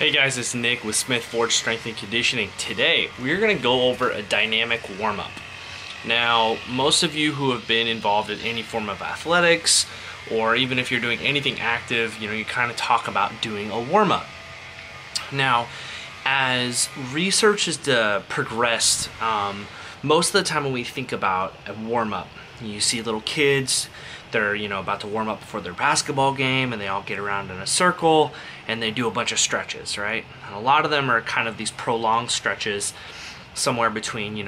Hey guys, it's Nick with Smith Forge Strength and Conditioning. Today, we're going to go over a dynamic warm-up. Now, most of you who have been involved in any form of athletics, or even if you're doing anything active, you kind of talk about doing a warm-up. Now, as research has progressed, most of the time when we think about a warm-up, you see little kids, they're about to warm up before their basketball game, and they all get around in a circle and they do a bunch of stretches, right? And a lot of them are kind of these prolonged stretches, somewhere between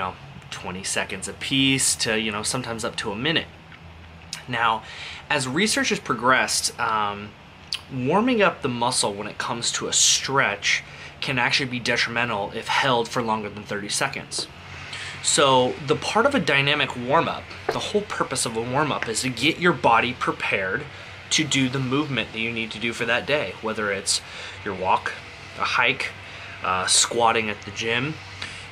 20 seconds a piece to sometimes up to a minute. Now, as research has progressed, warming up the muscle when it comes to a stretch can actually be detrimental if held for longer than 30 seconds. So the part of a dynamic warm-up, the whole purpose of a warm-up is to get your body prepared to do the movement that you need to do for that day, whether it's your walk, a hike, squatting at the gym.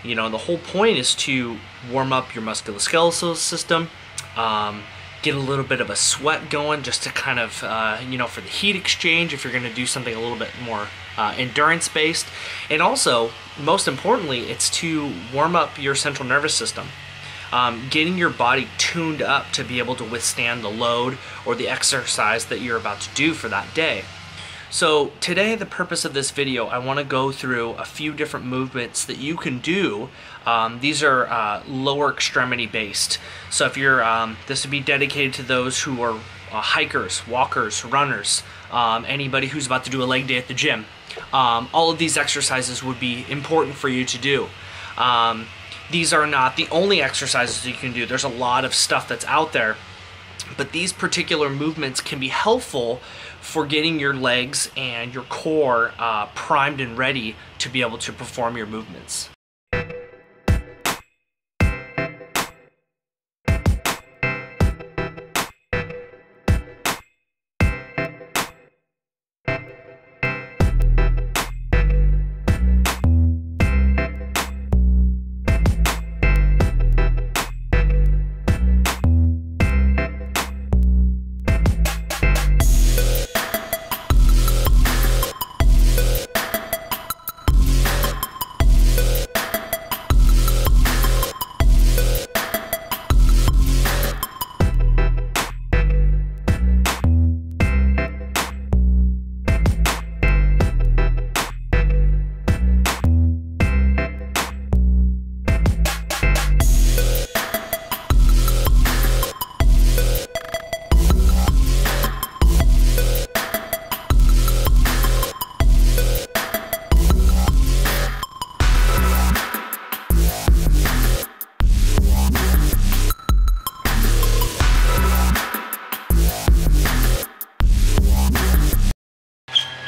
The whole point is to warm up your musculoskeletal system, get a little bit of a sweat going just to kind of, for the heat exchange if you're going to do something a little bit more endurance-based. And also, most importantly, it's to warm up your central nervous system. Getting your body tuned up to be able to withstand the load or the exercise that you're about to do for that day. So today, the purpose of this video, I want to go through a few different movements that you can do. These are lower extremity based. So if you're, this would be dedicated to those who are hikers, walkers, runners, anybody who's about to do a leg day at the gym. All of these exercises would be important for you to do. These are not the only exercises that you can do. There's a lot of stuff that's out there, but these particular movements can be helpful for getting your legs and your core primed and ready to be able to perform your movements.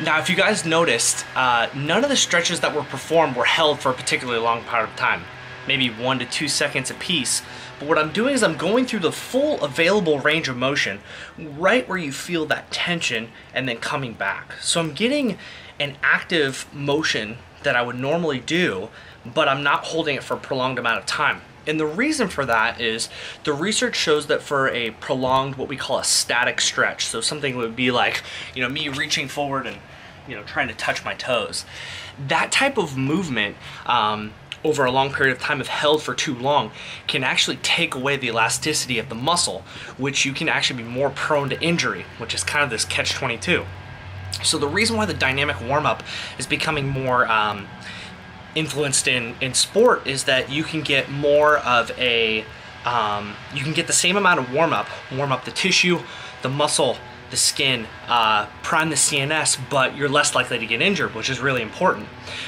Now, if you guys noticed, none of the stretches that were performed were held for a particularly long period of time, maybe 1 to 2 seconds a piece. But what I'm doing is I'm going through the full available range of motion, right where you feel that tension, and then coming back. So I'm getting an active motion that I would normally do, but I'm not holding it for a prolonged amount of time. And the reason for that is the research shows that for a prolonged, what we call a static stretch, so something would be like, me reaching forward and trying to touch my toes. That type of movement over a long period of time, if held for too long, can actually take away the elasticity of the muscle, which you can actually be more prone to injury, which is kind of this catch-22. So the reason why the dynamic warm-up is becoming more influenced in sport is that you can get more of a, you can get the same amount of warm up the tissue, the muscle, the skin, prime the CNS, but you're less likely to get injured, which is really important.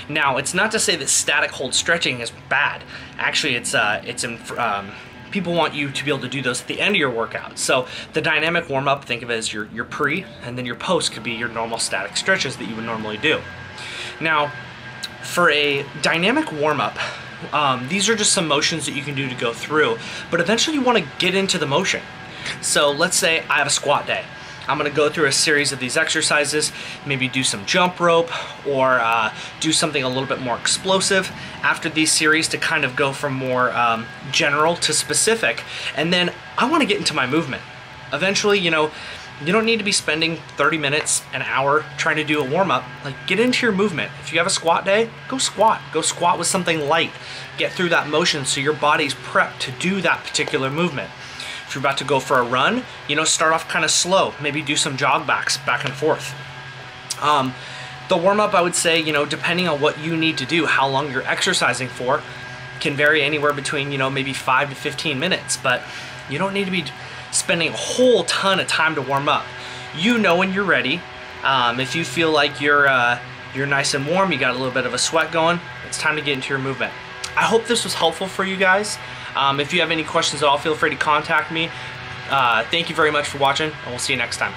Now, it's not to say that static hold stretching is bad. Actually, people want you to be able to do those at the end of your workout. So the dynamic warm-up, think of it as your pre, and then your post could be your normal static stretches that you would normally do. Now, for a dynamic warm-up, these are just some motions that you can do to go through, but eventually you want to get into the motion. So let's say I have a squat day. I'm going to go through a series of these exercises, maybe do some jump rope or do something a little bit more explosive after these series to kind of go from more general to specific. And then I want to get into my movement. Eventually, You don't need to be spending 30 minutes, an hour trying to do a warm-up. Like, get into your movement. If you have a squat day, go squat. Go squat with something light. Get through that motion so your body's prepped to do that particular movement. If you're about to go for a run, you know, start off kind of slow. Maybe do some jog backs back and forth. The warm-up, I would say, you know, depending on what you need to do, how long you're exercising for, can vary anywhere between, you know, maybe 5 to 15 minutes, but you don't need to be spending a whole ton of time to warm up. You know when you're ready. If you feel like you're nice and warm, you got a little bit of a sweat going, it's time to get into your movement. I hope this was helpful for you guys. If you have any questions at all, feel free to contact me. Thank you very much for watching, and we'll see you next time.